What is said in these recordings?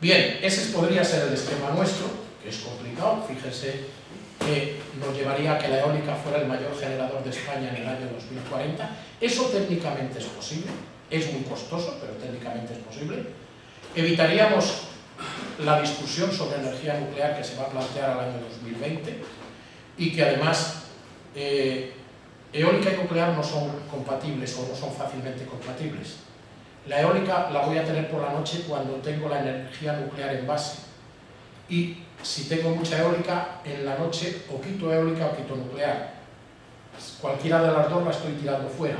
Bien, ese podría ser el esquema nuestro, que es complicado. Fíjense que nos llevaría a que la eólica fuera el mayor generador de España en el año 2040. Eso técnicamente es posible, es muy costoso, pero técnicamente es posible. Evitaríamos la discusión sobre energía nuclear que se va a plantear al año 2020 y que además eólica y nuclear no son compatibles o no son fácilmente compatibles. La eólica la voy a tener por la noche cuando tengo la energía nuclear en base, y si tengo mucha eólica en la noche o quito eólica o quito nuclear. Cualquiera de las dos la estoy tirando fuera.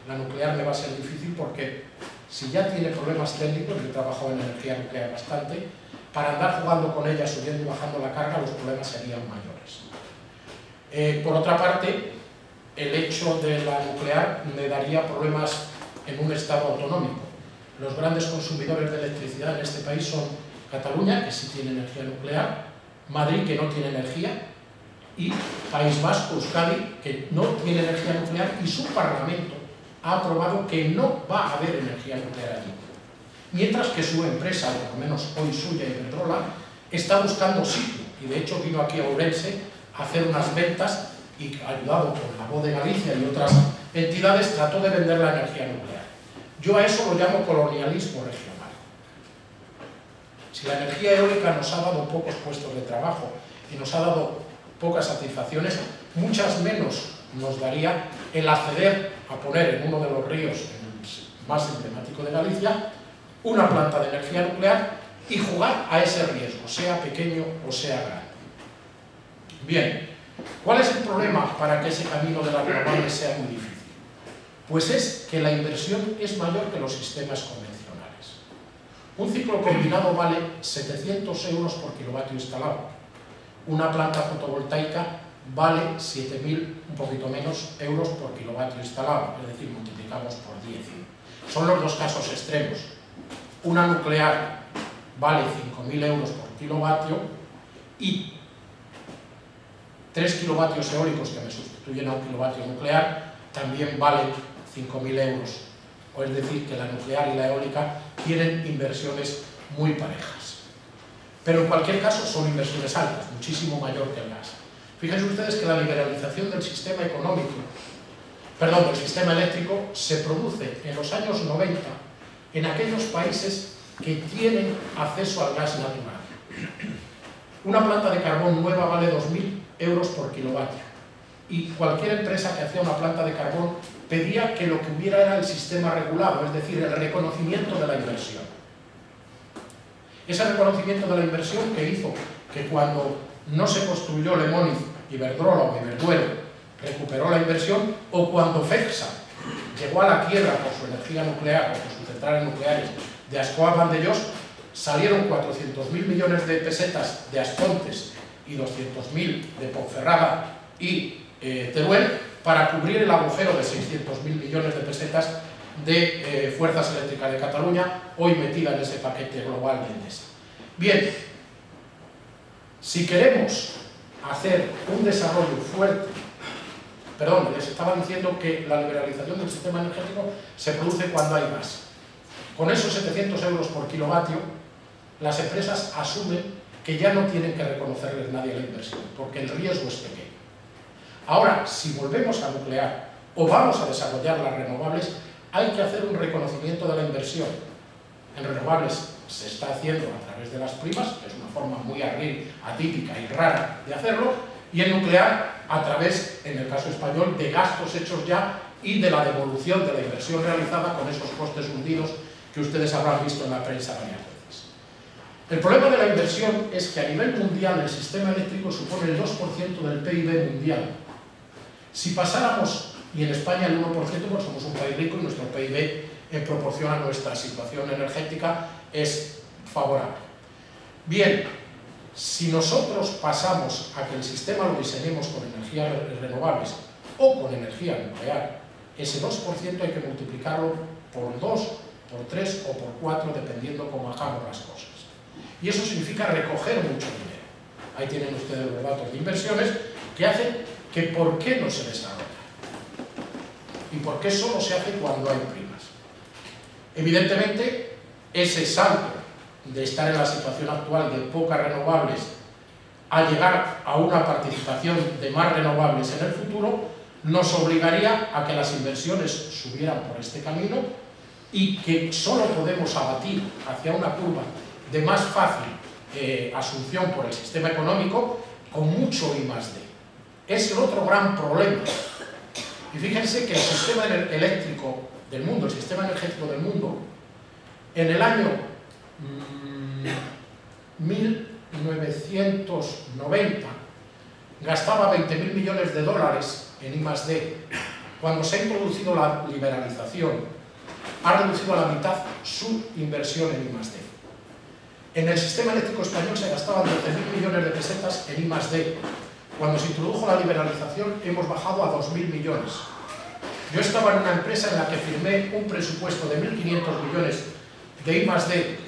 La nuclear me va a ser difícil porque si ya tiene problemas técnicos, yo he trabajado en energía nuclear bastante, para andar jugando con ella, subiendo y bajando la carga, los problemas serían mayores. Por otra parte, el hecho de la nuclear me daría problemas en un estado autonómico. Los grandes consumidores de electricidad en este país son Cataluña, que sí tiene energía nuclear, Madrid, que no tiene energía, y País Vasco, Euskadi, que no tiene energía nuclear, y su Parlamento ha aprobado que no va a haber energía nuclear allí. Mientras que su empresa, o por lo menos hoy suya, Iberdrola, está buscando sitio, y de hecho vino aquí a Ourense a hacer unas ventas y, ayudado por la Voz de Galicia y otras entidades, trató de vender la energía nuclear. Yo a eso lo llamo colonialismo regional. Si la energía eólica nos ha dado pocos puestos de trabajo y nos ha dado pocas satisfacciones, muchas menos nos daría el acceder a poner en uno de los ríos más emblemático de Galicia una planta de energía nuclear y jugar a ese riesgo, sea pequeño o sea grande. Bien, ¿cuál es el problema para que ese camino de las renovables sea muy difícil? Pues es que la inversión es mayor que los sistemas convencionales. Un ciclo combinado vale 700 euros por kilovatio instalado. Una planta fotovoltaica vale 7.000, un poquito menos, euros por kilovatio instalado, es decir, multiplicamos por 10. Son los dos casos extremos. Una nuclear vale 5.000 euros por kilovatio y 3 kilovatios eólicos que me sustituyen a un kilovatio nuclear también valen 5.000 euros. O es decir, que la nuclear y la eólica tienen inversiones muy parejas. Pero en cualquier caso son inversiones altas, muchísimo mayor que el gas. Fíjense ustedes que la liberalización del sistema del sistema eléctrico se produce en los años 90 en aquellos países que tienen acceso al gas natural. Una planta de carbón nueva vale 2.000 euros por kilovatio, y cualquier empresa que hacía una planta de carbón pedía que lo que hubiera era el sistema regulado, es decir, el reconocimiento de la inversión. Ese reconocimiento de la inversión que hizo que cuando no se construyó Lemóniz, Iberdrola o Iberduero recuperó la inversión, o cuando FECSA llegó a la quiebra por su energía nuclear, por sus centrales nucleares de Ascoa Vandellós, salieron 400.000 millones de pesetas de Aspontes y 200.000 de Ponferrada y Teruel para cubrir el agujero de 600.000 millones de pesetas de Fuerzas Eléctricas de Cataluña, hoy metida en ese paquete global de Endesa. Bien, si queremos hacer un desarrollo fuerte, les estaba diciendo que la liberalización del sistema energético se produce cuando hay gas. Con esos 700 euros por kilovatio, las empresas asumen que ya no tienen que reconocerles nadie la inversión, porque el riesgo es pequeño. Ahora, si volvemos a nuclear o vamos a desarrollar las renovables, hay que hacer un reconocimiento de la inversión. En renovables se está haciendo a través de las primas, que es una forma muy atípica y rara de hacerlo, y en nuclear a través, en el caso español, de gastos hechos ya y de la devolución de la inversión realizada con esos costes hundidos que ustedes habrán visto en la prensa varias veces. El problema de la inversión es que a nivel mundial el sistema eléctrico supone el 2% del PIB mundial. Si pasáramos, y en España el 1%, pues somos un país rico y nuestro PIB en proporción a nuestra situación energética es favorable. Bien, si nosotros pasamos a que el sistema lo diseñemos con energías renovables o con energía nuclear, ese 2% hay que multiplicarlo por 2, por 3 o por 4, dependiendo cómo hagamos las cosas. Y eso significa recoger mucho dinero. Ahí tienen ustedes los datos de inversiones que hacen que por qué no se desarrolla y por qué solo se hace cuando hay primas. Evidentemente, ese salto de estar en la situación actual de pocas renovables a llegar a una participación de más renovables en el futuro, nos obligaría a que las inversiones subieran por este camino y que solo podemos abatir hacia una curva de más fácil asunción por el sistema económico con mucho I+D. Es el otro gran problema. Y fíjense que el sistema eléctrico del mundo, el sistema energético del mundo, en el año 1990 gastaba 20.000 millones de dólares en I+D. Cuando se ha introducido la liberalización, ha reducido a la mitad su inversión en I+D. En el sistema eléctrico español se gastaban 12.000 millones de pesetas en I+D. Cuando se introdujo la liberalización hemos bajado a 2.000 millones. Yo estaba en una empresa en la que firmé un presupuesto de 1.500 millones de I+D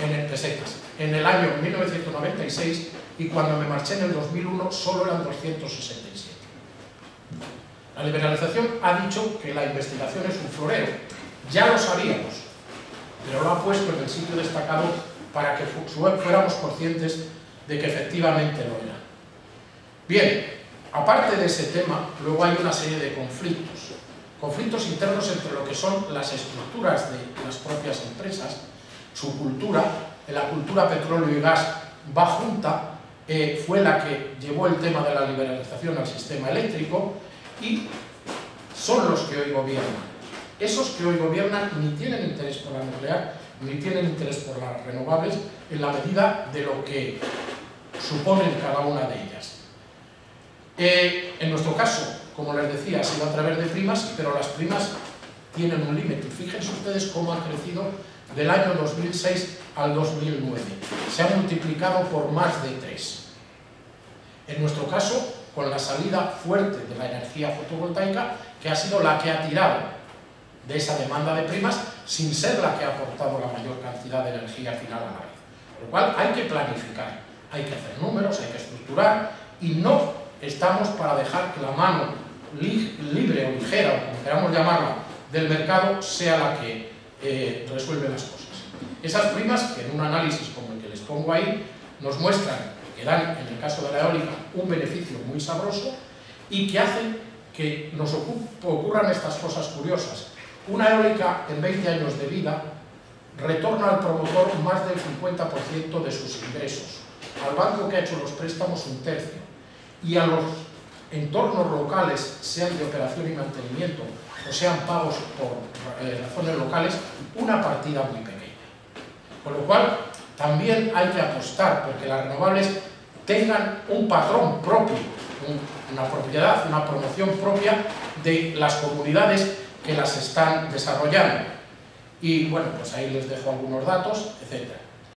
en pesetas en el año 1996 y cuando me marché en el 2001 solo eran 267. La liberalización ha dicho que la investigación es un florero. Ya lo sabíamos, pero lo ha puesto en el sitio destacado para que fuéramos conscientes de que efectivamente lo era. Bien, aparte de ese tema, luego hay una serie de conflictos internos entre lo que son las estructuras de las propias empresas, su cultura. En la cultura petróleo y gas va junta, fue la que llevó el tema de la liberalización al sistema eléctrico y son los que hoy gobiernan. Esos que hoy gobiernan ni tienen interés por la nuclear, ni tienen interés por las renovables en la medida de lo que suponen cada una de ellas. En nuestro caso, como les decía, ha sido a través de primas, pero las primas tienen un límite. Fíjense ustedes cómo ha crecido del año 2006 al 2009. Se ha multiplicado por más de 3. En nuestro caso, con la salida fuerte de la energía fotovoltaica, que ha sido la que ha tirado de esa demanda de primas, sin ser la que ha aportado la mayor cantidad de energía final a la red. Por lo cual hay que planificar, hay que hacer números, hay que estructurar, y no estamos para dejar que la mano libre o ligera, o como queramos llamarla, del mercado sea la que resuelve las cosas. Esas primas, que en un análisis como el que les pongo ahí, nos muestran que dan, en el caso de la eólica, un beneficio muy sabroso y que hacen que nos ocurran estas cosas curiosas. Una eólica en 20 años de vida retorna al promotor más del 50% de sus ingresos, al banco que ha hecho los préstamos un tercio, y a los entornos locales, sean de operación y mantenimiento o sean pagos por razones locales, una partida muy pequeña. Con lo cual, también hay que apostar porque las renovables tengan un patrón propio, una propiedad, una promoción propia de las comunidades que las están desarrollando. Y bueno, pues ahí les dejo algunos datos, etc.